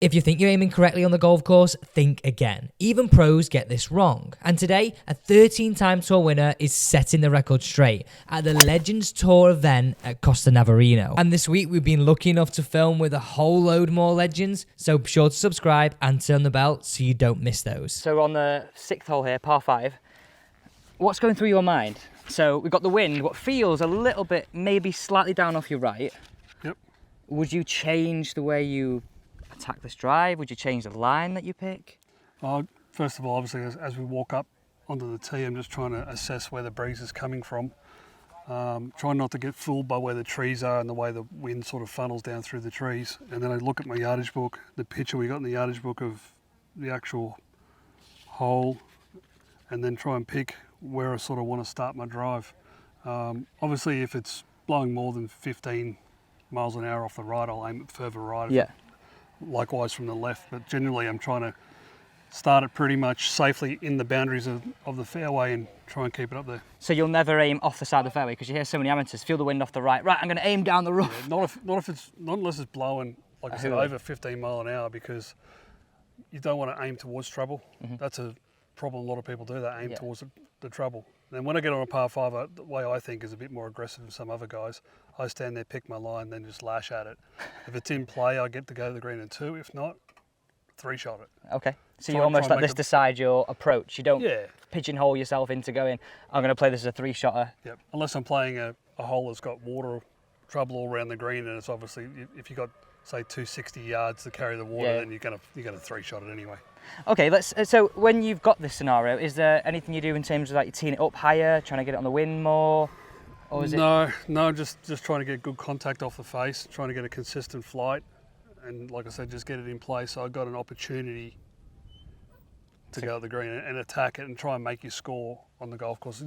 If you think you're aiming correctly on the golf course, think again. Even pros get this wrong. And today, a 13-time tour winner is setting the record straight at the Legends Tour event at Costa Navarino. And this week, we've been lucky enough to film with a whole load more legends, so be sure to subscribe and turn the bell so you don't miss those. So on the 6th hole here, par 5, what's going through your mind? So we've got the wind, what feels a little bit, maybe slightly down off your right. Yep. Would you change the way you attack this drive? Would you change the line that you pick? First of all, obviously, as we walk up onto the tee, I'm just trying to assess where the breeze is coming from. Trying not to get fooled by where the trees are and the way the wind sort of funnels down through the trees. And then I look at my yardage book, the picture we got in the yardage book of the actual hole, and then try and pick where I sort of want to start my drive. Obviously, if it's blowing more than 15 miles an hour off the right, I'll aim it further right. Yeah. Likewise from the left, but generally I'm trying to start it pretty much safely in the boundaries of the fairway and try and keep it up there. So you'll never aim off the side of the fairway, because you hear so many amateurs feel the wind off the right. Right, I'm going to aim down the rough. Yeah, not unless it's blowing, like I said, over 15 mile an hour, because you don't want to aim towards trouble. That's a problem. A lot of people do that, aim towards the trouble. And when I get on a par 5, the way I think is a bit more aggressive than some other guys. I stand there, pick my line, then just lash at it. If it's in play, I get to go to the green in 2. If not, 3-shot it. Okay. So you almost let this decide your approach. You don't pigeonhole yourself into going, I'm going to play this as a 3-shotter. Yep. Unless I'm playing a hole that's got water trouble all around the green, and it's obviously, if you've got, say, 260 yards to carry the water, then you're going to 3-shot it anyway. Okay, so when you've got this scenario, is there anything you do in terms of like teeing it up higher, trying to get it on the wind more? Or is No, just trying to get good contact off the face, trying to get a consistent flight, and like I said, just get it in place. So I got an opportunity to go to the green and attack it and try and make your score on the golf course.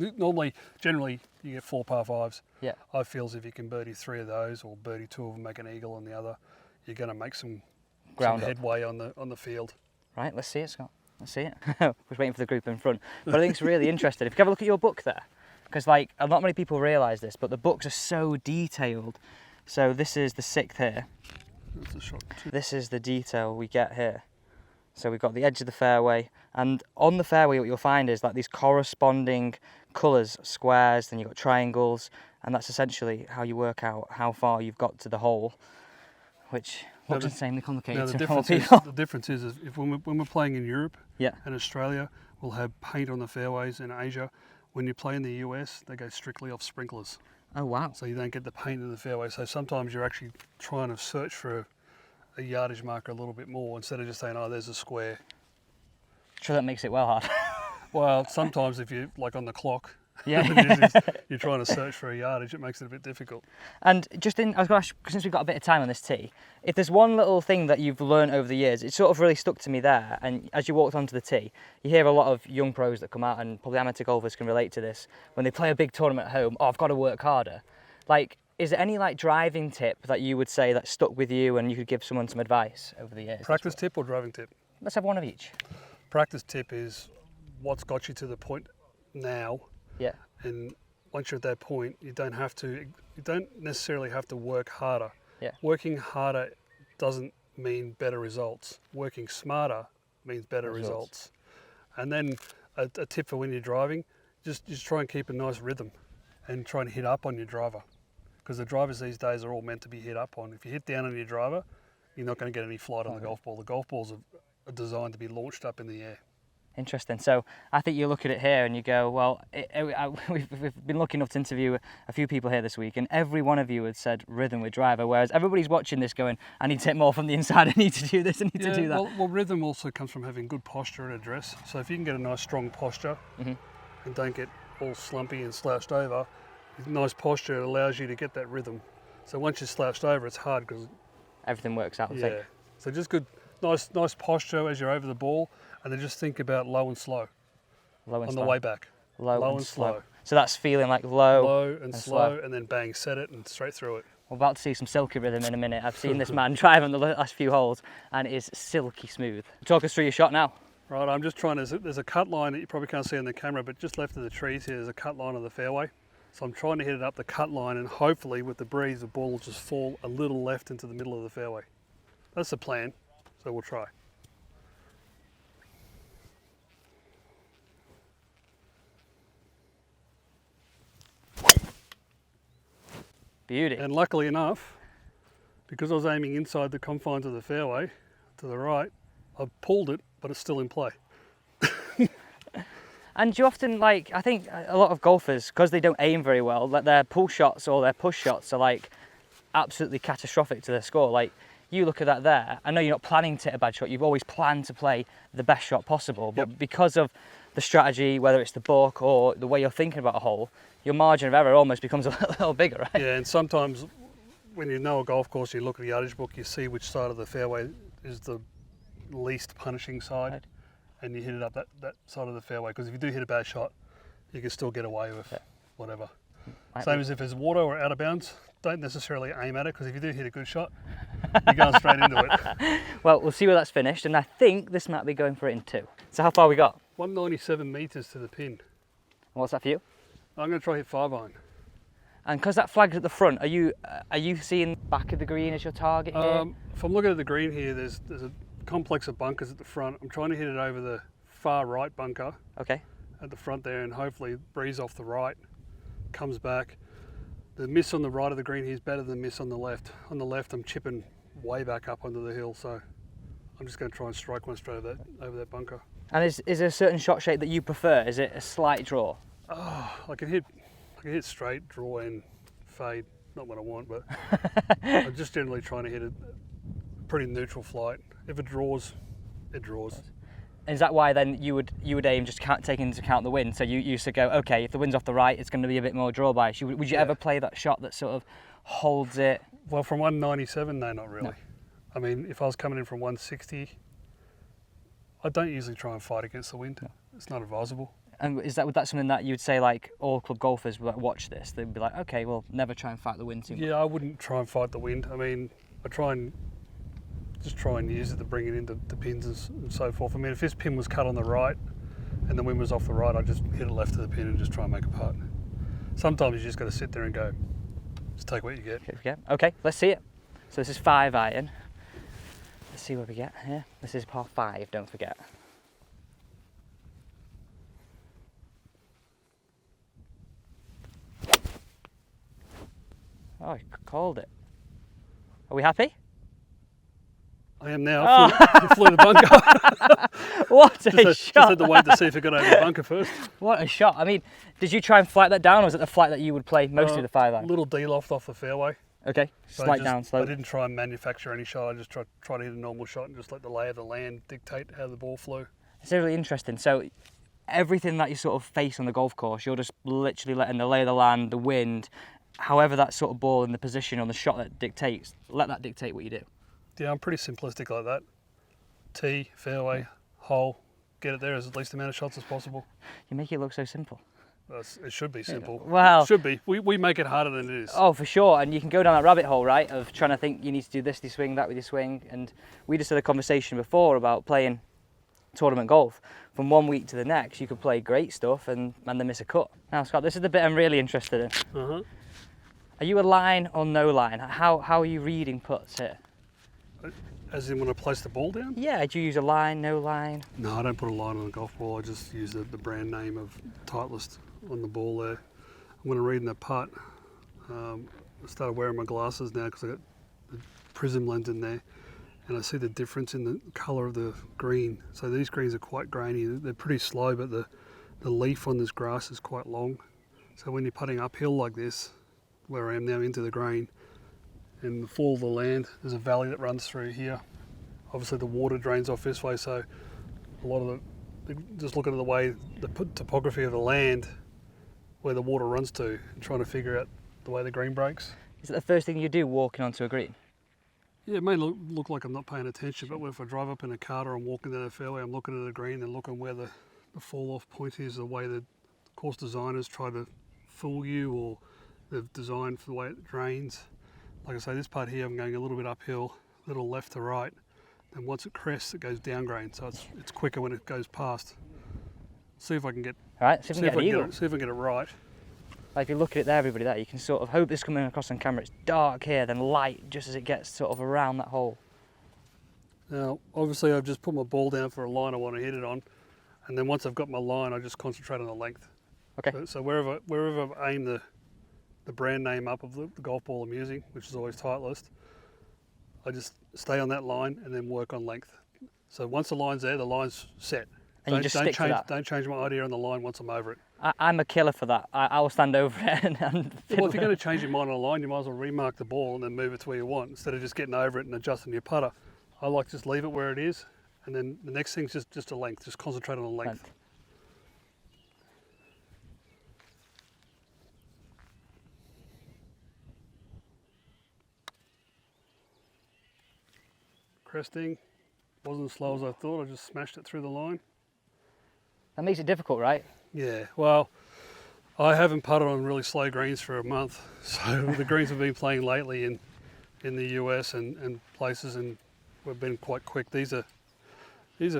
Generally, you get 4 par 5s. Yeah. I feel as if you can birdie 3 of those, or birdie 2 of them, make an eagle on the other, you're going to make some headway on the field. Right, let's see it, Scott. Let's see it. We're waiting for the group in front. But I think it's really interesting. If you have a look at your book there, because like not many people realise this, but the books are so detailed. So this is the 6th here. That's a shot. This is the detail we get here. So we've got the edge of the fairway, and on the fairway what you'll find is like these corresponding colours, squares, then you've got triangles, and that's essentially how you work out how far you've got to the hole, which looks insanely complicated to more people. The difference is if when we're playing in Europe and Australia, we'll have paint on the fairways. In Asia, when you play in the US, they go strictly off sprinklers. Oh wow. So you don't get the paint in the fairway. So sometimes you're actually trying to search for a yardage marker a little bit more instead of just saying, oh, there's a square. Sure, that makes it well hard. Well, sometimes if you like on the clock, you're trying to search for a yardage, it makes it a bit difficult. And just I was going to ask, since we've got a bit of time on this tee, if there's one little thing that you've learned over the years, it sort of really stuck to me there, and as you walked onto the tee, you hear a lot of young pros that come out, and probably amateur golfers can relate to this, when they play a big tournament at home, I've got to work harder. Like, is there any like driving tip that you would say that stuck with you and you could give someone some advice over the years? Practice tip or driving tip? Let's have one of each. Practice tip is what's got you to the point now. Yeah. And once you're at that point, you don't necessarily have to work harder. Yeah. Working harder doesn't mean better results. Working smarter means better results. And then a tip for when you're driving, just try and keep a nice rhythm and try and hit up on your driver. Because the drivers these days are all meant to be hit up on. If you hit down on your driver, you're not going to get any flight on the golf ball. The golf balls are designed to be launched up in the air. Interesting. So I think you look at it here and you go, well, we've been lucky enough to interview a few people here this week, and every one of you had said rhythm with driver, whereas everybody's watching this going, I need to hit more from the inside, I need to do this, I need to do that. Well, rhythm also comes from having good posture at address. So if you can get a nice strong posture and don't get all slumpy and slouched over, nice posture allows you to get that rhythm. So once you're slouched over, it's hard because everything works out. Yeah. So just good, nice posture as you're over the ball, and then just think about low and slow. On the way back. Low and slow. So that's feeling like low and slow, and then bang, set it and straight through it. We're about to see some silky rhythm in a minute. I've seen this man drive on the last few holes, and it is silky smooth. Talk us through your shot now. Right, I'm just trying to. There's a cut line that you probably can't see on the camera, but just left of the trees here, there's a cut line of the fairway. So I'm trying to hit it up the cut line, and hopefully with the breeze, the ball will just fall a little left into the middle of the fairway. That's the plan. So we'll try. Beauty. And luckily enough, because I was aiming inside the confines of the fairway to the right, I pulled it, but it's still in play. And you often, like, I think a lot of golfers, because they don't aim very well, like their pull shots or their push shots are like absolutely catastrophic to their score. Like, you look at that there, I know you're not planning to hit a bad shot, you've always planned to play the best shot possible, but because of the strategy, whether it's the book or the way you're thinking about a hole, your margin of error almost becomes a little bigger, right? Yeah, and sometimes when you know a golf course, you look at the yardage book, you see which side of the fairway is the least punishing side. Right. And you hit it up that side of the fairway, because if you do hit a bad shot, you can still get away with whatever. Same as if there's water or out of bounds, don't necessarily aim at it, because if you do hit a good shot, you're going straight into it. Well, we'll see where that's finished, and I think this might be going for it in 2. So how far we got? 197 metres to the pin. And what's that for you? I'm going to try hit 5-iron. And because that flag's at the front, are you seeing back of the green as your target here? If I'm looking at the green here, there's a complex of bunkers at the front. I'm trying to hit it over the far right bunker Okay. at the front there, and hopefully breeze off the right, comes back. The miss on the right of the green here is better than the miss on the left. On the left, I'm chipping way back up onto the hill, so I'm just going to try and strike one straight over that bunker. And is there a certain shot shape that you prefer? Is it a slight draw? Oh, I can hit straight, draw, and fade. Not what I want, but I'm just generally trying to hit a pretty neutral flight. If it draws, it draws. Is that why then you would aim just taking into account the wind? So you used to go, okay, if the wind's off the right, it's going to be a bit more draw bias. Would you ever play that shot that sort of holds it? Well, from 197, no, not really. No. I mean, if I was coming in from 160, I don't usually try and fight against the wind. No. It's not advisable. And would that something that you'd say, like, all club golfers would watch this? They'd be like, okay, well, never try and fight the wind too much. Yeah, I wouldn't try and fight the wind. I mean, I try and use it to bring it into the pins and so forth. I mean, if this pin was cut on the right and the wind was off the right, I'd just hit it left of the pin and just try and make a putt. Sometimes you just got to sit there and go, just take what you get. Okay, let's see it. So this is 5-iron. Let's see what we get here. This is par 5, don't forget. Oh, I called it. Are we happy? I am now. Flew the bunker. What a shot! Just had to wait to see if it got over the bunker first. What a shot! I mean, did you try and flight that down, or was it the flight that you would play most of the 5-iron? Little de-loft off the fairway. Okay, So slide down slow. I didn't try and manufacture any shot. I just tried to hit a normal shot and just let the lay of the land dictate how the ball flew. It's really interesting. So everything that you sort of face on the golf course, you're just literally letting the lay of the land, the wind, however that sort of ball in the position on the shot that dictates, let that dictate what you do. Yeah, I'm pretty simplistic like that. Tee, fairway, hole, get it there as least amount of shots as possible. You make it look so simple. It should be simple. Well, it should be. We make it harder than it is. Oh, for sure. And you can go down that rabbit hole, right, of trying to think you need to do this with your swing, that with your swing. And we just had a conversation before about playing tournament golf. From one week to the next, you could play great stuff and then miss a cut. Now, Scott, this is the bit I'm really interested in. Uh-huh. Are you a line or no line? How are you reading putts here? As in when I place the ball down? Yeah, do you use a line, no line? No, I don't put a line on the golf ball. I just use the brand name of Titleist on the ball there. I'm going to read in the putt. I started wearing my glasses now because I got the prism lens in there, and I see the difference in the colour of the green. So these greens are quite grainy. They're pretty slow, but the leaf on this grass is quite long. So when you're putting uphill like this, where I am now into the green, in the fall of the land, there's a valley that runs through here. Obviously the water drains off this way, so a lot of just looking at the way, the topography of the land, where the water runs to, and trying to figure out the way the green breaks. Is it the first thing you do walking onto a green? Yeah, it may look like I'm not paying attention, but if I drive up in a car or I'm walking down the fairway, I'm looking at the green and looking where the fall off point is, the way the course designers try to fool you, or they've designed for the way it drains. Like I say, this part here I'm going a little bit uphill, a little left to right, and once it crests it goes down grain, so it's quicker when it goes past. See if I can get All right, see if we can get an eagle. See if I can get it right. Like if you look at it there, everybody there, you can sort of hope this coming across on camera. It's dark here, then light just as it gets sort of around that hole. Now, obviously I've just put my ball down for a line I want to hit it on, and then once I've got my line, I just concentrate on the length. Okay. So wherever I've aimed the brand name up of the golf ball I'm using, which is always Titleist, I just stay on that line and then work on length. So once the line's there, the line's set. And you just stick to that. Don't change my idea on the line once I'm over it. I'm a killer for that. I will stand over it and Well, if you're going to change your mind on a line, you might as well remark the ball and then move it to where you want, instead of just getting over it and adjusting your putter. I like to just leave it where it is, and then the next thing's just a length. Just concentrate on the length. Cresting wasn't as slow as I thought. I just smashed it through the line. That makes it difficult, right? Yeah, well, I haven't putted on really slow greens for a month. So the greens we've been playing lately in the US and places, and we've been quite quick. These are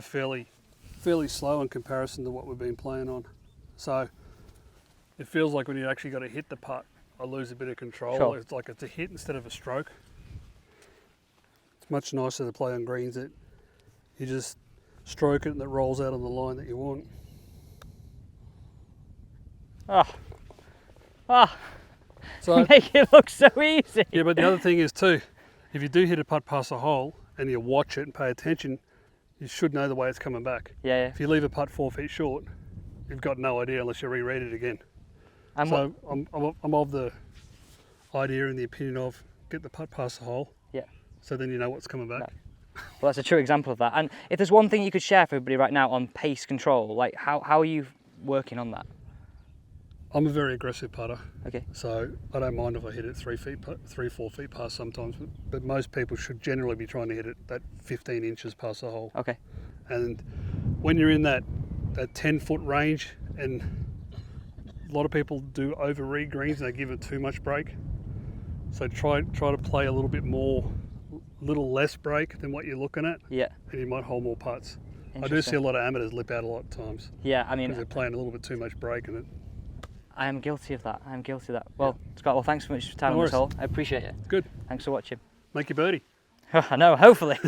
fairly slow in comparison to what we've been playing on. So it feels like when you actually got to hit the putt, I lose a bit of control. Sure. It's like it's a hit instead of a stroke. It's much nicer to play on greens that you just stroke it and it rolls out on the line that you want. So you make it look so easy. Yeah, but the other thing is too, if you do hit a putt past a hole and you watch it and pay attention, you should know the way it's coming back. Yeah. If you leave a putt 4 feet short, you've got no idea unless you reread it again. And so I'm of the idea and the opinion of get the putt past the hole. Yeah. So then you know what's coming back. No. Well, that's a true example of that. And if there's one thing you could share for everybody right now on pace control, like how are you working on that? I'm a very aggressive putter. Okay. So I don't mind if I hit it 3, 4 feet past sometimes, but most people should generally be trying to hit it that 15 inches past the hole. Okay. And when you're in that 10-foot range, and a lot of people do over-read greens and they give it too much break. So try to play a little bit more, little less break than what you're looking at. Yeah. And you might hold more putts. I do see a lot of amateurs lip out a lot of times. Yeah, I mean, because they're playing a little bit too much break in it. I am guilty of that. Well, Scott, well, thanks so much for your time on this hole. I appreciate it. Good. Thanks for watching. Make your birdie. I know, hopefully.